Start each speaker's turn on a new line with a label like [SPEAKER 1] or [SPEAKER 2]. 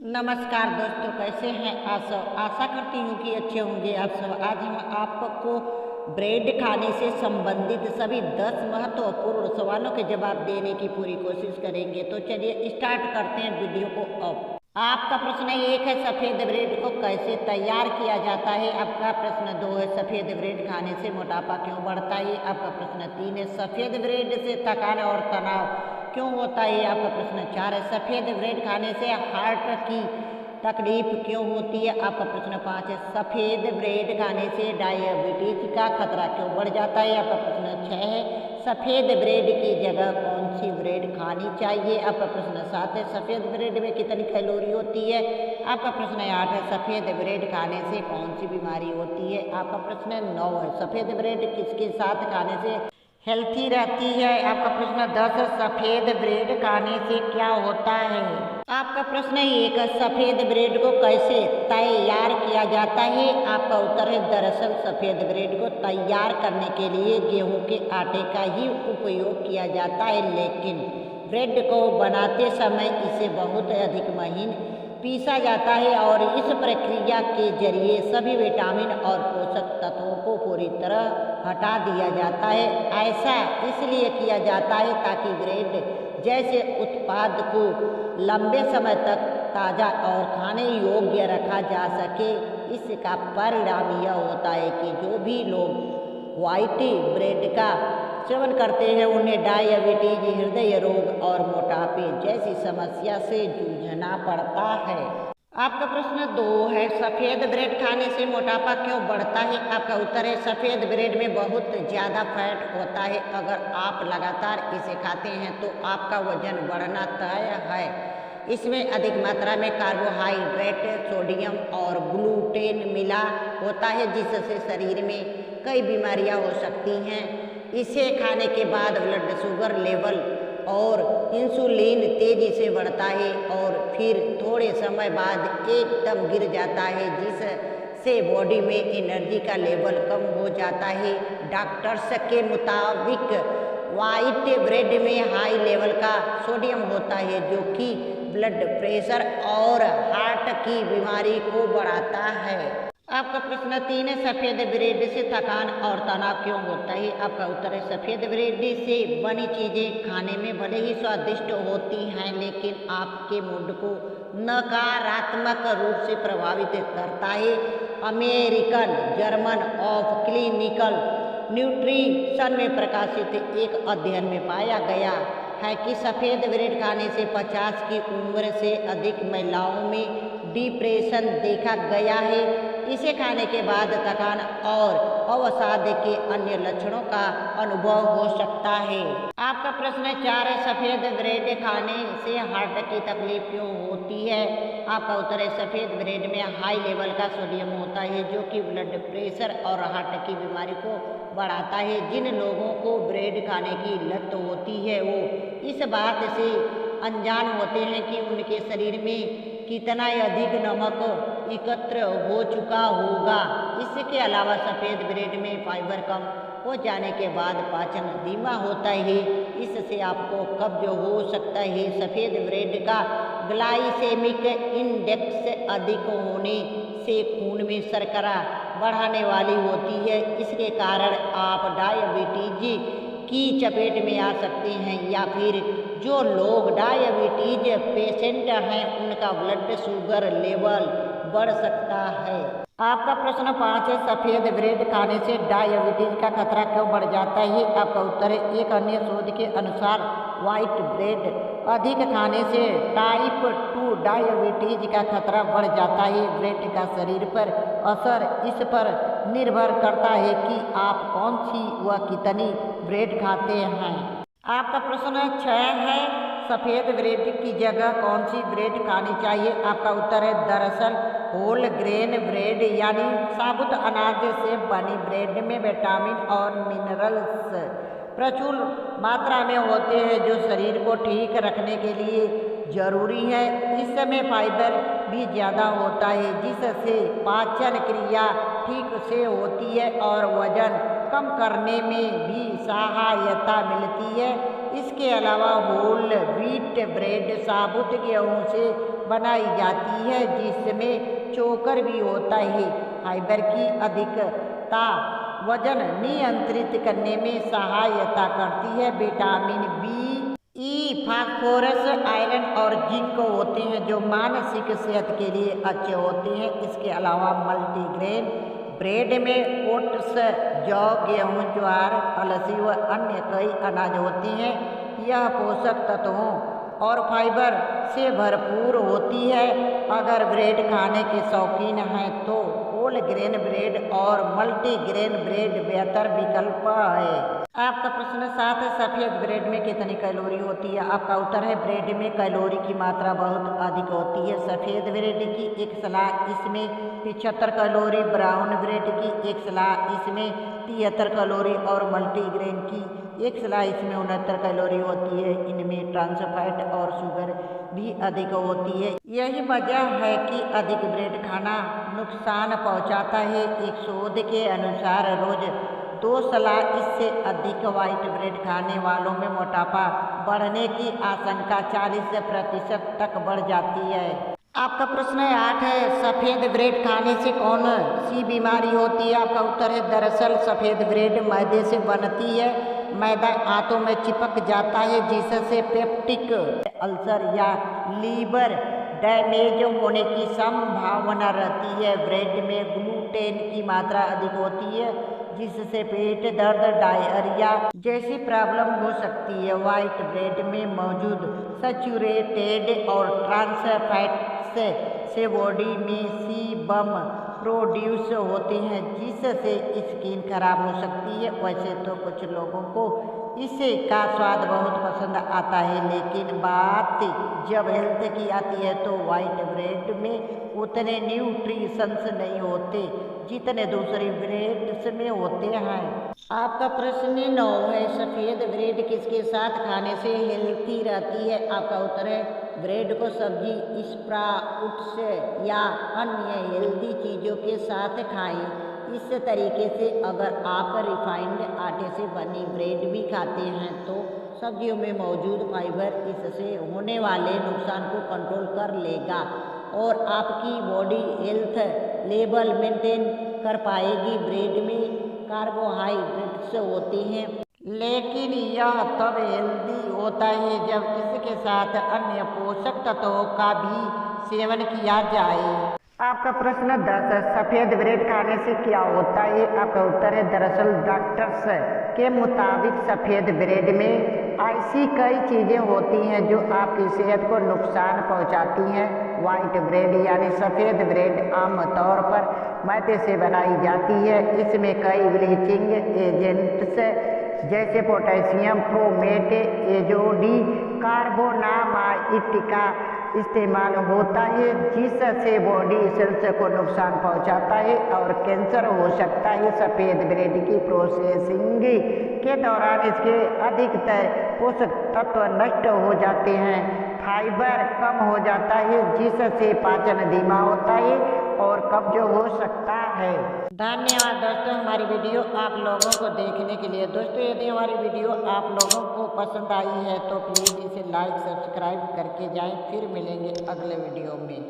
[SPEAKER 1] नमस्कार दोस्तों, कैसे हैं आप सब। आशा करती हूँ कि अच्छे होंगे आप सब। आज हम आपको ब्रेड खाने से संबंधित सभी 10 महत्वपूर्ण सवालों के जवाब देने की पूरी कोशिश करेंगे। तो चलिए स्टार्ट करते हैं वीडियो को। अब आपका प्रश्न 1 है, सफ़ेद ब्रेड को कैसे तैयार किया जाता है। आपका प्रश्न 2 है, सफ़ेद ब्रेड खाने से मोटापा क्यों बढ़ता है। आपका प्रश्न 3 है, सफ़ेद ब्रेड से थकान और तनाव क्यों होता है। आपका प्रश्न 4 है, सफ़ेद ब्रेड खाने से हार्ट की तकलीफ क्यों होती है। आपका प्रश्न 5 है, सफ़ेद ब्रेड खाने से डायबिटीज का खतरा क्यों बढ़ जाता है। आपका प्रश्न 6 है, सफ़ेद ब्रेड की जगह कौन सी ब्रेड खानी चाहिए। आपका प्रश्न 7 है, सफ़ेद ब्रेड में कितनी कैलोरी होती है। आपका प्रश्न 8 है, सफ़ेद ब्रेड खाने से कौन सी बीमारी होती है। आपका प्रश्न 9 है, सफ़ेद ब्रेड किसके साथ खाने से हेल्थी रहती है। आपका प्रश्न 10 है, सफ़ेद ब्रेड खाने से क्या होता है। आपका प्रश्न 1 है, सफ़ेद ब्रेड को कैसे तैयार किया जाता है। आपका उत्तर है, दरअसल सफ़ेद ब्रेड को तैयार करने के लिए गेहूं के आटे का ही उपयोग किया जाता है, लेकिन ब्रेड को बनाते समय इसे बहुत अधिक महीन पीसा जाता है और इस प्रक्रिया के जरिए सभी विटामिन और पोषक तत्वों को पूरी तरह हटा दिया जाता है। ऐसा इसलिए किया जाता है ताकि ब्रेड जैसे उत्पाद को लंबे समय तक ताज़ा और खाने योग्य रखा जा सके। इसका परिणाम यह होता है कि जो भी लोग व्हाइट ब्रेड का सेवन करते हैं उन्हें डायबिटीज, हृदय रोग और मोटापे जैसी समस्या से जूझना पड़ता है। आपका प्रश्न 2 है, सफ़ेद ब्रेड खाने से मोटापा क्यों बढ़ता है। आपका उत्तर है, सफ़ेद ब्रेड में बहुत ज़्यादा फैट होता है। अगर आप लगातार इसे खाते हैं तो आपका वजन बढ़ना तय है। इसमें अधिक मात्रा में कार्बोहाइड्रेट, सोडियम और ग्लूटेन मिला होता है, जिससे शरीर में कई बीमारियां हो सकती हैं। इसे खाने के बाद ब्लड शुगर लेवल और इंसुलिन तेजी से बढ़ता है और फिर थोड़े समय बाद एकदम गिर जाता है, जिससे बॉडी में एनर्जी का लेवल कम हो जाता है। डॉक्टर्स के मुताबिक व्हाइट ब्रेड में हाई लेवल का सोडियम होता है, जो कि ब्लड प्रेशर और हार्ट की बीमारी को बढ़ाता है। आपका प्रश्न 3 है, सफ़ेद ब्रेड से थकान और तनाव क्यों होता है। आपका उत्तर है, सफ़ेद ब्रेड से बनी चीज़ें खाने में भले ही स्वादिष्ट होती हैं, लेकिन आपके मूड को नकारात्मक रूप से प्रभावित करता है। American journal of clinical nutrition में प्रकाशित एक अध्ययन में पाया गया है कि सफ़ेद ब्रेड खाने से 50 की उम्र से अधिक महिलाओं में डिप्रेशन देखा गया है। इसे खाने के बाद थकान और अवसाद के अन्य लक्षणों का अनुभव हो सकता है। आपका प्रश्न 4 है, सफ़ेद ब्रेड खाने से हार्ट की तकलीफ क्यों होती है। आपका उत्तर है, सफ़ेद ब्रेड में हाई लेवल का सोडियम होता है, जो कि ब्लड प्रेशर और हार्ट की बीमारी को बढ़ाता है। जिन लोगों को ब्रेड खाने की लत होती है वो इस बात से अनजान होते हैं कि उनके शरीर में कितना अधिक नमक एकत्र हो चुका होगा। इसके अलावा सफ़ेद ब्रेड में फाइबर कम हो जाने के बाद पाचन धीमा होता है, इससे आपको कब्ज हो सकता है। सफ़ेद ब्रेड का ग्लाइसेमिक इंडेक्स अधिक होने से खून में शर्करा बढ़ाने वाली होती है। इसके कारण आप डायबिटीज की चपेट में आ सकते हैं, या फिर जो लोग डायबिटीज पेशेंट हैं उनका ब्लड शुगर लेवल बढ़ सकता है। आपका प्रश्न 5 है, सफ़ेद ब्रेड खाने से डायबिटीज का खतरा क्यों बढ़ जाता है। आपका उत्तर है, एक अन्य शोध के अनुसार व्हाइट ब्रेड अधिक खाने से टाइप 2 डायबिटीज का खतरा बढ़ जाता है। ब्रेड का शरीर पर असर इस पर निर्भर करता है कि आप कौन सी व कितनी ब्रेड खाते हैं। आपका प्रश्न 6 है, सफ़ेद ब्रेड की जगह कौन सी ब्रेड खानी चाहिए। आपका उत्तर है, दरअसल होल ग्रेन ब्रेड यानी साबुत अनाज से बनी ब्रेड में विटामिन और मिनरल्स प्रचुर मात्रा में होते हैं, जो शरीर को ठीक रखने के लिए जरूरी है। इसमें फाइबर भी ज़्यादा होता है, जिससे पाचन क्रिया ठीक से होती है और वजन कम करने में भी सहायता मिलती है। इसके अलावा होल व्हीट ब्रेड साबुत गेहूं से बनाई जाती है, जिसमें चोकर भी होता है। फाइबर की अधिकता वजन नियंत्रित करने में सहायता करती है। विटामिन बी, ई, फास्फोरस, आयरन और जिंक होते हैं जो मानसिक सेहत के लिए अच्छे होते हैं। इसके अलावा मल्टीग्रेन ब्रेड में ओट्स, जौ, गेहूं, ज्वार, अलसी व अन्य कई अनाज होते हैं। यह पोषक तत्वों और फाइबर से भरपूर होती है। अगर ब्रेड खाने के शौकीन हैं तो होल ग्रेन ब्रेड और मल्टीग्रेन ब्रेड बेहतर विकल्प है। आपका प्रश्न 7 है, सफ़ेद ब्रेड में कितनी कैलोरी होती है? आपका उत्तर है ब्रेड में कैलोरी की मात्रा बहुत अधिक होती है। सफ़ेद ब्रेड की एक सलाह इसमें 75 कैलोरी, ब्राउन ब्रेड की एक सलाह इसमें 73 कैलोरी और मल्टीग्रेन की एक सलाह इसमें 69 कैलोरी होती है। इनमें ट्रांस फैट और शुगर भी अधिक होती है। यही वजह है कि अधिक ब्रेड खाना नुकसान पहुंचाता है। एक शोध के अनुसार रोज 2 सलाह इससे अधिक व्हाइट ब्रेड खाने वालों में मोटापा बढ़ने की आशंका 40% तक बढ़ जाती है। आपका प्रश्न 8 है, सफ़ेद ब्रेड खाने से कौन सी बीमारी होती है? आपका उत्तर है दरअसल सफ़ेद ब्रेड मैदे से बनती है। मैदा आंतों में चिपक जाता है जिससे पेप्टिक अल्सर या लीवर डैमेज होने की संभावना रहती है। ब्रेड में ग्लूटेन की मात्रा अधिक होती है जिससे पेट दर्द, डायरिया जैसी प्रॉब्लम हो सकती है। व्हाइट ब्रेड में मौजूद सैचुरेटेड और ट्रांस फैट्स से बॉडी में सीबम प्रोड्यूस होते हैं जिससे स्किन खराब हो सकती है। वैसे तो कुछ लोगों को इसे का स्वाद बहुत पसंद आता है, लेकिन बात जब हेल्थ की आती है तो व्हाइट ब्रेड में उतने न्यूट्रिशंस नहीं होते जितने दूसरी ब्रेड्स में होते हैं। आपका प्रश्न 9 है, सफ़ेद ब्रेड किसके साथ खाने से हेल्थी रहती है? आपका उत्तर है ब्रेड को सब्जी, स्प्राउट्स या अन्य हेल्दी चीज़ों के साथ खाएं। इस तरीके से अगर आप रिफाइंड आटे से बनी ब्रेड भी खाते हैं तो सब्जियों में मौजूद फाइबर इससे होने वाले नुकसान को कंट्रोल कर लेगा और आपकी बॉडी हेल्थ लेवल मेंटेन कर पाएगी। ब्रेड में कार्बोहाइड्रेट्स होते हैं, लेकिन यह तब हेल्दी होता है जब इसके साथ अन्य पोषक तत्वों का भी सेवन किया जाए। आपका प्रश्न 10 है, सफ़ेद ब्रेड खाने से क्या होता है? आपका उत्तर है दरअसल डॉक्टर्स के मुताबिक सफ़ेद ब्रेड में ऐसी कई चीज़ें होती हैं जो आपकी सेहत को नुकसान पहुंचाती हैं। वाइट ब्रेड यानी सफ़ेद ब्रेड आमतौर पर मैदे से बनाई जाती है। इसमें कई ब्लीचिंग एजेंट्स जैसे पोटेशियम प्रोमेट, एजोडी, कार्बोनामाइड का इस्तेमाल होता है जिससे बॉडी सेल्स को नुकसान पहुंचाता है और कैंसर हो सकता है। सफ़ेद ब्रेड की प्रोसेसिंग के दौरान इसके अधिकतर पोषक तत्व नष्ट हो जाते हैं, फाइबर कम हो जाता है जिससे पाचन धीमा होता है और कब्ज हो सकता है। धन्यवाद दोस्तों हमारी वीडियो आप लोगों को देखने के लिए। दोस्तों यदि हमारी वीडियो आप लोगों को पसंद आई है तो प्लीज़ इसे लाइक सब्सक्राइब करके जाएं। फिर मिलेंगे अगले वीडियो में।